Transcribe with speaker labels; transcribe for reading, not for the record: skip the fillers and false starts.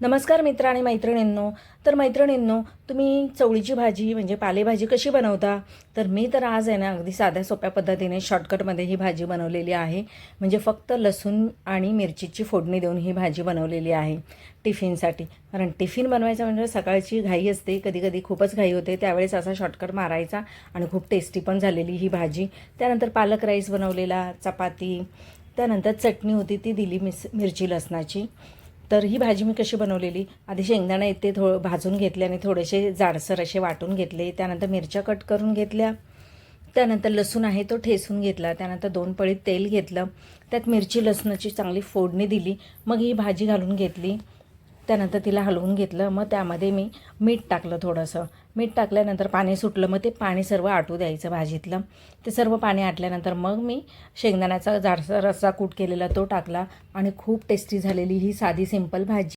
Speaker 1: नमस्कार मित्र आणि मैत्रिणींनो. तर मैत्रिणींनो, तुम्ही चवळीची भाजी म्हणजे पालेभाजी कशी बनवता? तर मी तर आज आहे ना अगदी साध्या सोप्या पद्धतीने शॉर्टकटमध्ये ही भाजी बनवलेली आहे. म्हणजे फक्त लसूण आणि मिरचीची फोडणी देऊन ही भाजी बनवलेली आहे टिफिनसाठी. कारण टिफिन बनवायचं म्हणजे सकाळची घाई असते, कधी खूपच घाई होते, त्यावेळेस असा शॉर्टकट मारायचा आणि खूप टेस्टी पण झालेली ही भाजी. त्यानंतर पालक राईस बनवलेला, चपाती, त्यानंतर चटणी होती ती दिली मिरची लसणाची. तर ही भाजी मी कशी बनवलेली, आधी शेंगदाणे येते भाजून घेतले आणि थोडेसे जाडसर असे वाटून घेतले. त्यानंतर मिरच्या कट करून घेतल्या. त्यानंतर लसूण आहे तो ठेचून घेतला. त्यानंतर 2 पळी तेल घेतलं, त्यात मिरची लसणाची चांगली फोडणी दिली. मग ही भाजी घालून घेतली. त्यानंतर तिला हलवून घेतलं. मग त्यामध्ये मी मीठ टाकलं थोडंसं. मीठ टाकल्यानंतर पाणी सुटलं. मग ते पाणी सर्व आटू द्यायचं भाजीतलं. ते सर्व पाणी आटल्यानंतर मग मी शेंगदाण्याचा जाडसर रस्सा कूट केलेला तो टाकला आणि खूप टेस्टी झालेली ही साधी सिंपल भाजी.